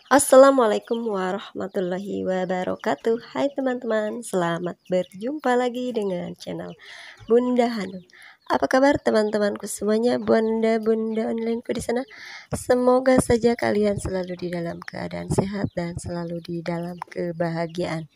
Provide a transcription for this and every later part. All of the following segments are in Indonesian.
Assalamualaikum warahmatullahi wabarakatuh. Hai teman-teman, selamat berjumpa lagi dengan channel Bunda Hanum. Apa kabar teman-temanku semuanya, bunda-bunda onlineku di sana? Semoga saja kalian selalu di dalam keadaan sehat dan selalu di dalam kebahagiaan.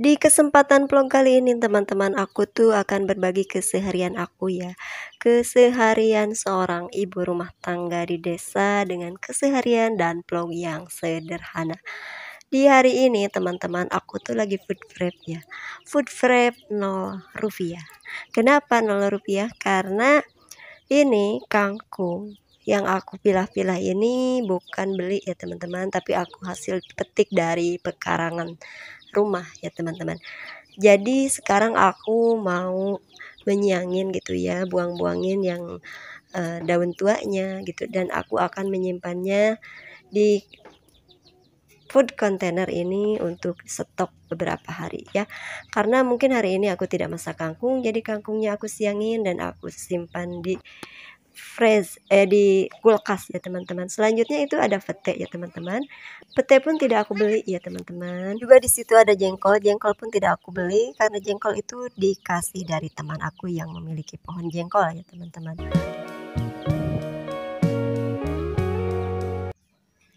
Di kesempatan vlog kali ini teman-teman, aku tuh akan berbagi keseharian aku ya. Keseharian seorang ibu rumah tangga di desa dengan keseharian dan vlog yang sederhana. Di hari ini teman-teman, aku tuh lagi food prep ya. Food prep 0 rupiah. Kenapa 0 rupiah? Karena ini kangkung yang aku pilah-pilah ini bukan beli ya teman-teman, tapi aku hasil petik dari pekarangan rumah ya teman-teman. Jadi sekarang aku mau menyiangin gitu ya, buang-buangin yang daun tuanya gitu, dan aku akan menyimpannya di food container ini untuk stok beberapa hari ya, karena mungkin hari ini aku tidak masak kangkung, jadi kangkungnya aku siangin dan aku simpan di di kulkas ya teman-teman. Selanjutnya itu ada pete ya teman-teman. Pete pun tidak aku beli ya teman-teman. Juga di situ ada jengkol. Jengkol pun tidak aku beli karena jengkol itu dikasih dari teman aku yang memiliki pohon jengkol ya teman-teman.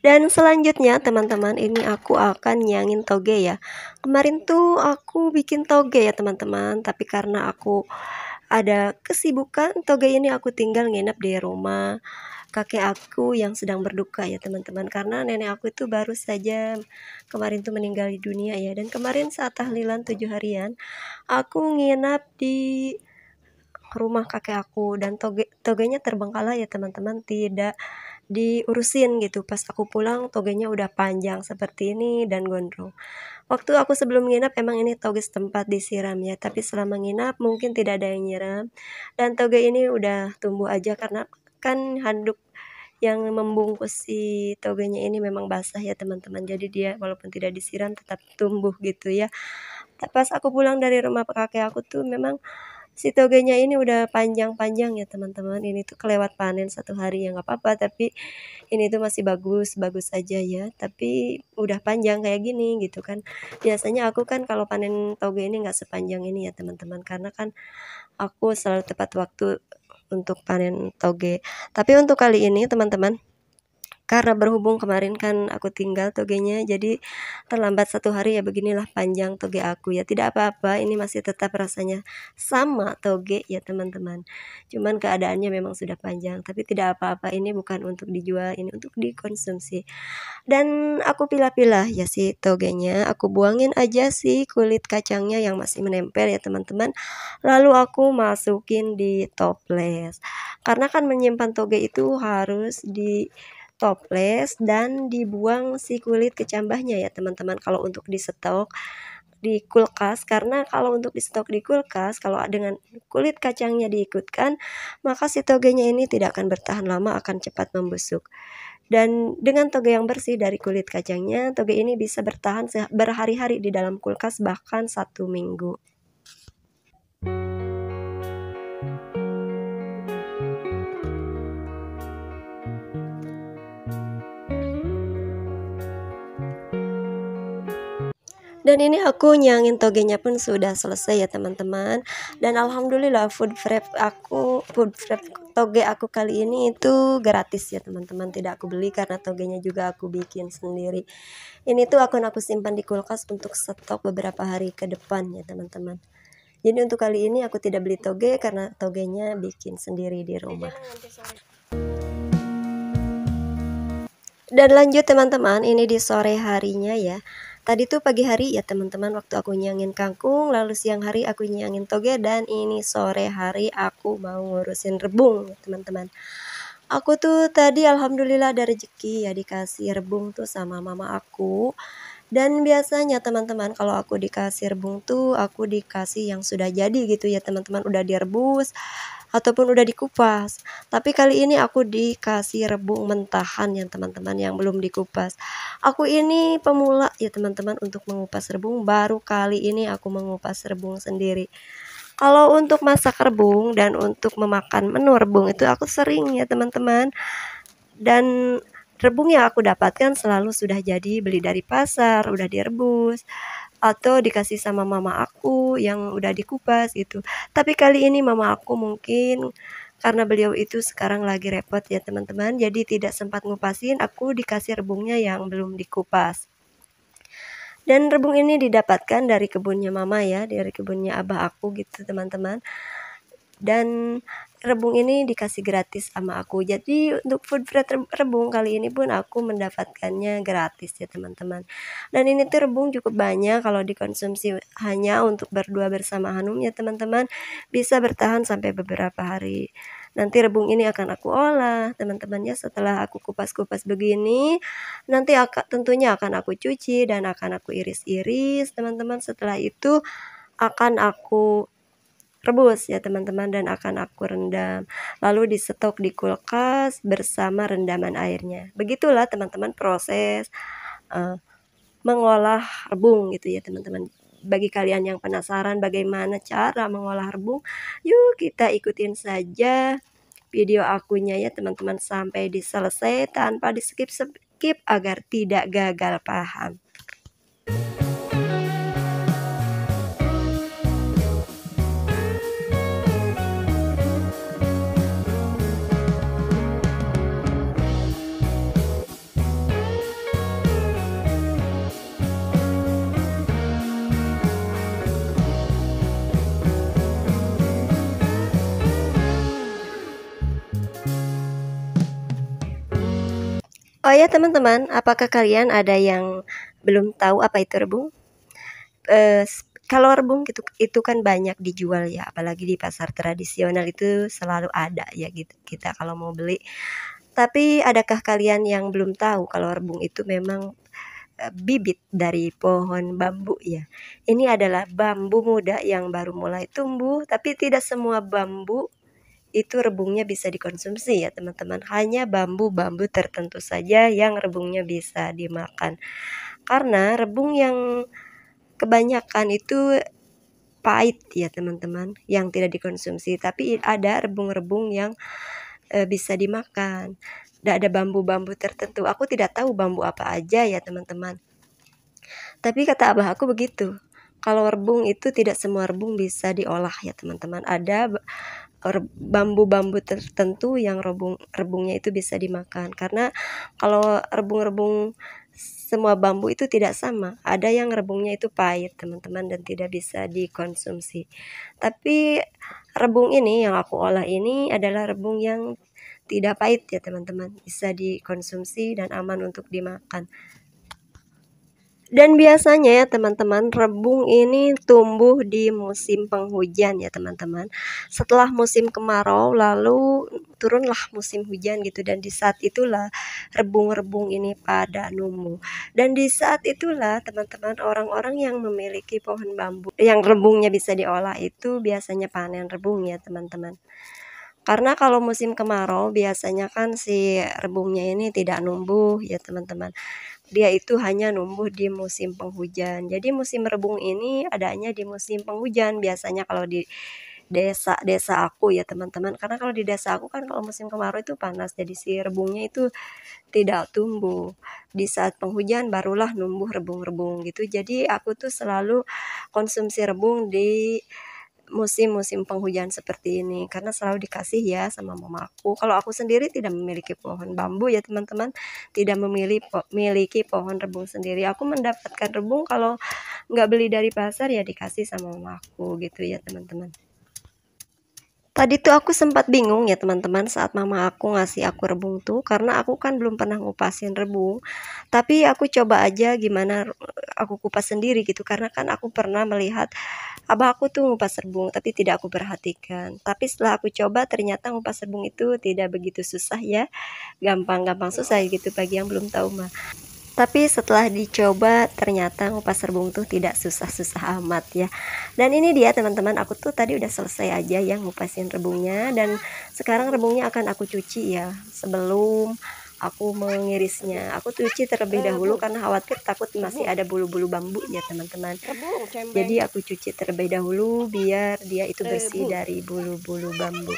Dan selanjutnya teman-teman, ini aku akan nyangin toge ya. Kemarin tuh aku bikin toge ya teman-teman, tapi karena aku ada kesibukan, toge ini aku tinggal nginep di rumah kakek aku yang sedang berduka ya teman-teman, karena nenek aku itu baru saja kemarin tuh meninggal di dunia ya. Dan kemarin saat tahlilan 7 harian aku nginap di rumah kakek aku, dan togenya terbengkalai ya teman-teman, tidak diurusin gitu. Pas aku pulang togenya udah panjang seperti ini dan gondrong. Waktu aku sebelum nginap emang ini toge setempat disiram ya, tapi selama nginap mungkin tidak ada yang nyiram, dan toge ini udah tumbuh aja karena kan handuk yang membungkus si togenya ini memang basah ya teman-teman. Jadi dia walaupun tidak disiram tetap tumbuh gitu ya. Pas aku pulang dari rumah kakek aku tuh memang si togenya ini udah panjang-panjang ya teman-teman. Ini tuh kelewat panen 1 hari ya nggak apa-apa, tapi ini tuh masih bagus-bagus aja ya. Tapi udah panjang kayak gini gitu kan. Biasanya aku kan kalau panen toge ini nggak sepanjang ini ya teman-teman, karena kan aku selalu tepat waktu untuk panen toge. Tapi untuk kali ini teman-teman, karena berhubung kemarin kan aku tinggal togenya, jadi terlambat 1 hari ya, beginilah panjang toge aku ya. Tidak apa-apa, ini masih tetap rasanya sama toge ya teman-teman. Cuman keadaannya memang sudah panjang, tapi tidak apa-apa, ini bukan untuk dijual, ini untuk dikonsumsi. Dan aku pilah-pilah ya si togenya, aku buangin aja si kulit kacangnya yang masih menempel ya teman-teman. Lalu aku masukin di toples. Karena kan menyimpan toge itu harus di toples dan dibuang si kulit kecambahnya ya teman-teman, kalau untuk di stok di kulkas. Karena kalau untuk di stok di kulkas, kalau dengan kulit kacangnya diikutkan, maka si togenya ini tidak akan bertahan lama, akan cepat membusuk. Dan dengan toge yang bersih dari kulit kacangnya, toge ini bisa bertahan berhari-hari di dalam kulkas, bahkan 1 minggu. Dan ini aku nyangin togenya pun sudah selesai ya teman-teman. Dan alhamdulillah food prep toge aku kali ini itu gratis ya teman-teman, tidak aku beli karena togenya juga aku bikin sendiri. Ini tuh akan aku simpan di kulkas untuk stok beberapa hari ke depan ya teman-teman. Jadi untuk kali ini aku tidak beli toge karena togenya bikin sendiri di rumah. Dan lanjut teman-teman, ini di sore harinya ya. Tadi tuh pagi hari ya teman-teman, waktu aku nyangin kangkung, lalu siang hari aku nyangin toge, dan ini sore hari aku mau ngurusin rebung ya teman-teman. Aku tuh tadi alhamdulillah ada rezeki ya, dikasih rebung tuh sama mama aku. Dan biasanya teman-teman kalau aku dikasih rebung tuh aku dikasih yang sudah jadi gitu ya teman-teman, udah direbus, ataupun udah dikupas. Tapi kali ini aku dikasih rebung mentahan ya teman-teman, yang belum dikupas. Aku ini pemula ya teman-teman untuk mengupas rebung, baru kali ini aku mengupas rebung sendiri. Kalau untuk masak rebung dan untuk memakan menu rebung itu aku sering ya teman-teman. Dan rebung yang aku dapatkan selalu sudah jadi beli dari pasar, udah direbus atau dikasih sama mama aku yang udah dikupas gitu. Tapi kali ini mama aku mungkin karena beliau itu sekarang lagi repot ya teman-teman, jadi tidak sempat ngupasin, aku dikasih rebungnya yang belum dikupas. Dan rebung ini didapatkan dari kebunnya mama ya, dari kebunnya abah aku gitu teman-teman. Dan rebung ini dikasih gratis sama aku. Jadi untuk food freight rebung kali ini pun aku mendapatkannya gratis ya teman-teman. Dan ini tuh rebung cukup banyak, kalau dikonsumsi hanya untuk berdua bersama Hanum ya teman-teman, bisa bertahan sampai beberapa hari. Nanti rebung ini akan aku olah teman-teman ya, setelah aku kupas-kupas begini. Nanti tentunya akan aku cuci dan akan aku iris-iris teman-teman. Setelah itu akan aku rebus ya teman-teman dan akan aku rendam, lalu distok di kulkas bersama rendaman airnya. Begitulah teman-teman proses mengolah rebung gitu ya teman-teman. Bagi kalian yang penasaran bagaimana cara mengolah rebung, yuk kita ikutin saja video akunya ya teman-teman sampai selesai tanpa di skip agar tidak gagal paham. Oh ya teman-teman, apakah kalian ada yang belum tahu apa itu rebung? Kalau rebung itu kan banyak dijual ya, apalagi di pasar tradisional itu selalu ada ya gitu kita kalau mau beli. Tapi adakah kalian yang belum tahu kalau rebung itu memang bibit dari pohon bambu ya? Ini adalah bambu muda yang baru mulai tumbuh, tapi tidak semua bambu itu rebungnya bisa dikonsumsi ya teman-teman. Hanya bambu-bambu tertentu saja yang rebungnya bisa dimakan. Karena rebung yang kebanyakan itu pahit ya teman-teman, yang tidak dikonsumsi. Tapi ada rebung-rebung yang bisa dimakan. Dan ada bambu-bambu tertentu. Aku tidak tahu bambu apa aja ya teman-teman. Tapi kata abah aku begitu. Kalau rebung itu tidak semua rebung bisa diolah ya teman-teman. Ada bambu-bambu tertentu yang rebungnya itu bisa dimakan. Karena kalau rebung-rebung semua bambu itu tidak sama. Ada yang rebungnya itu pahit teman-teman dan tidak bisa dikonsumsi. Tapi rebung ini yang aku olah ini adalah rebung yang tidak pahit ya teman-teman. Bisa dikonsumsi dan aman untuk dimakan. Dan biasanya ya teman-teman, rebung ini tumbuh di musim penghujan ya teman-teman. Setelah musim kemarau lalu turunlah musim hujan gitu, dan di saat itulah rebung-rebung ini pada numbuh. Dan di saat itulah teman-teman, orang-orang yang memiliki pohon bambu yang rebungnya bisa diolah itu biasanya panen rebung ya teman-teman. Karena kalau musim kemarau biasanya kan si rebungnya ini tidak numbuh ya teman-teman. Dia itu hanya numbuh di musim penghujan. Jadi musim rebung ini adanya di musim penghujan biasanya kalau di desa aku ya teman-teman. Karena kalau di desa aku kan kalau musim kemarau itu panas, jadi si rebungnya itu tidak tumbuh. Di saat penghujan barulah numbuh rebung-rebung gitu. Jadi aku tuh selalu konsumsi rebung di musim-musim penghujan seperti ini, karena selalu dikasih ya sama mama aku. Kalau aku sendiri tidak memiliki pohon bambu ya teman-teman, tidak memiliki pohon rebung sendiri. Aku mendapatkan rebung kalau nggak beli dari pasar ya dikasih sama mama aku gitu ya teman-teman. Tadi tuh aku sempat bingung ya teman-teman saat mama aku ngasih aku rebung tuh, karena aku kan belum pernah ngupasin rebung. Tapi aku coba aja gimana aku kupas sendiri gitu, karena kan aku pernah melihat abah aku tuh ngupas rebung tapi tidak aku perhatikan. Tapi setelah aku coba ternyata ngupas rebung itu tidak begitu susah ya, gampang-gampang susah gitu bagi yang belum tahu mah. Tapi setelah dicoba ternyata ngupas rebung tuh tidak susah-susah amat ya. Dan ini dia teman-teman, aku tuh tadi udah selesai aja yang ngupasin rebungnya, dan sekarang rebungnya akan aku cuci ya. Sebelum aku mengirisnya, aku cuci terlebih dahulu karena khawatir takut masih ada bulu-bulu bambu ya teman-teman. Jadi aku cuci terlebih dahulu biar dia itu bersih dari bulu-bulu bambu.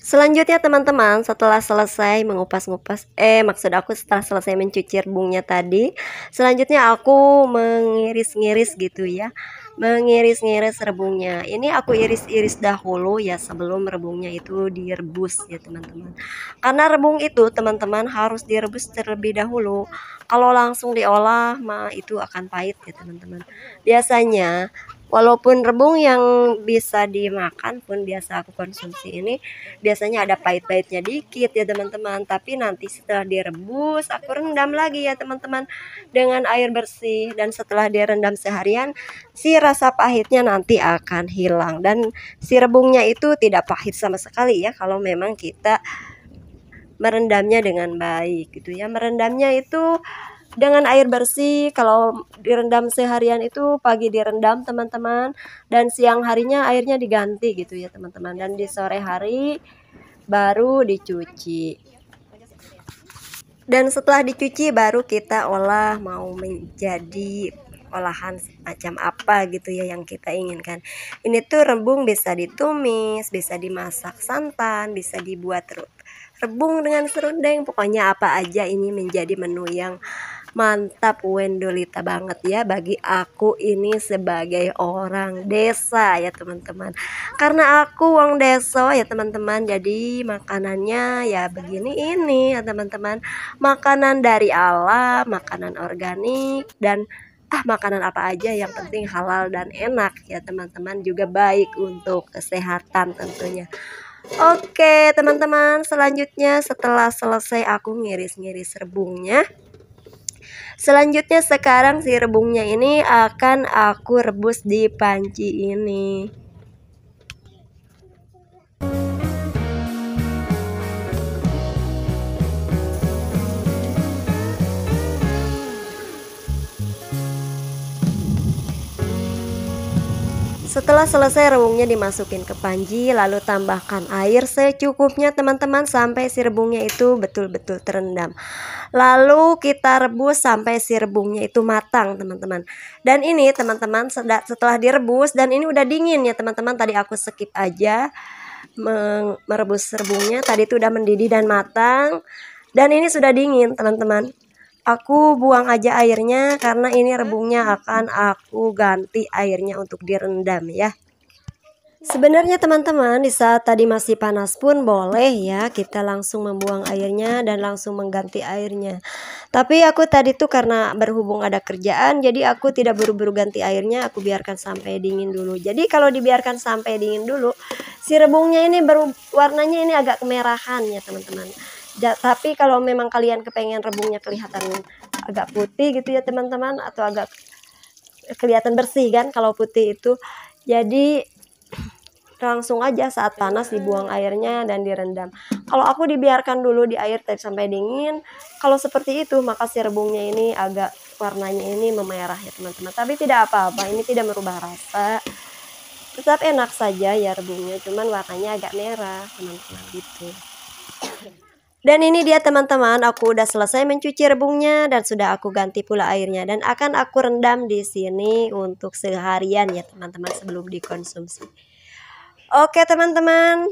Selanjutnya teman-teman, setelah selesai maksud aku setelah selesai mencuci rebungnya tadi, selanjutnya aku mengiris-ngiris gitu ya. Mengiris-ngiris rebungnya. Ini aku iris-iris dahulu ya sebelum rebungnya itu direbus ya teman-teman. Karena rebung itu teman-teman harus direbus terlebih dahulu. Kalau langsung diolah mah itu akan pahit ya teman-teman. Biasanya walaupun rebung yang bisa dimakan pun biasa aku konsumsi ini biasanya ada pahit-pahitnya dikit ya teman-teman, tapi nanti setelah direbus aku rendam lagi ya teman-teman dengan air bersih, dan setelah direndam seharian si rasa pahitnya nanti akan hilang, dan si rebungnya itu tidak pahit sama sekali ya kalau memang kita merendamnya dengan baik gitu ya. Merendamnya itu dengan air bersih. Kalau direndam seharian itu pagi direndam teman-teman, dan siang harinya airnya diganti gitu ya teman-teman, dan di sore hari baru dicuci. Dan setelah dicuci baru kita olah mau menjadi olahan macam apa gitu ya yang kita inginkan. Ini tuh rebung bisa ditumis, bisa dimasak santan, bisa dibuat rebung dengan serundeng, pokoknya apa aja ini menjadi menu yang mantap wendolita banget ya bagi aku ini sebagai orang desa ya teman-teman. Karena aku wong desa ya teman-teman, jadi makanannya ya begini ini ya teman-teman. Makanan dari alam, makanan organik, dan makanan apa aja yang penting halal dan enak ya teman-teman, juga baik untuk kesehatan tentunya. Oke teman-teman, selanjutnya setelah selesai aku ngiris-ngiris rebungnya, selanjutnya sekarang si rebungnya ini akan aku rebus di panci ini. Setelah selesai rebungnya dimasukin ke panci, lalu tambahkan air secukupnya teman-teman sampai si rebungnya itu betul-betul terendam. Lalu kita rebus sampai si rebungnya itu matang teman-teman. Dan ini teman-teman setelah direbus, dan ini udah dingin ya teman-teman, tadi aku skip aja merebus rebungnya, tadi itu udah mendidih dan matang. Dan ini sudah dingin teman-teman. Aku buang aja airnya karena ini rebungnya akan aku ganti airnya untuk direndam ya. Sebenarnya teman-teman di saat tadi masih panas pun boleh ya kita langsung membuang airnya dan langsung mengganti airnya. Tapi aku tadi tuh karena berhubung ada kerjaan, jadi aku tidak buru-buru ganti airnya, aku biarkan sampai dingin dulu. Jadi kalau dibiarkan sampai dingin dulu, si rebungnya ini warnanya ini agak kemerahan ya teman-teman. Tapi kalau memang kalian kepengen rebungnya kelihatan agak putih gitu ya teman-teman, atau agak kelihatan bersih kan kalau putih itu, jadi langsung aja saat panas dibuang airnya dan direndam. Kalau aku dibiarkan dulu di air sampai dingin, kalau seperti itu maka si rebungnya ini agak warnanya ini memerah ya teman-teman. Tapi tidak apa-apa, ini tidak merubah rasa, tetap enak saja ya rebungnya, cuman warnanya agak merah teman-teman gitu. Dan ini dia teman-teman, aku udah selesai mencuci rebungnya dan sudah aku ganti pula airnya, dan akan aku rendam di sini untuk seharian ya teman-teman sebelum dikonsumsi. Oke teman-teman,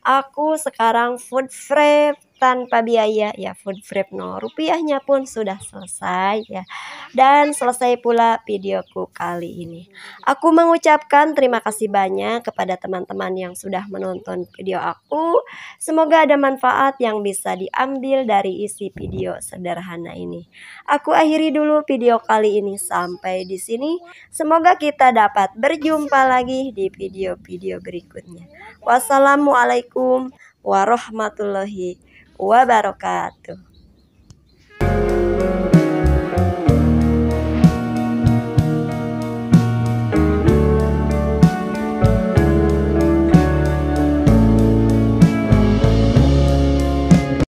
aku sekarang food prep tanpa biaya ya, food prep 0 rupiahnya pun sudah selesai ya. Dan selesai pula videoku kali ini. Aku mengucapkan terima kasih banyak kepada teman-teman yang sudah menonton video aku. Semoga ada manfaat yang bisa diambil dari isi video sederhana ini. Aku akhiri dulu video kali ini sampai di sini. Semoga kita dapat berjumpa lagi di video-video berikutnya. Wassalamualaikum warahmatullahi wabarakatuh.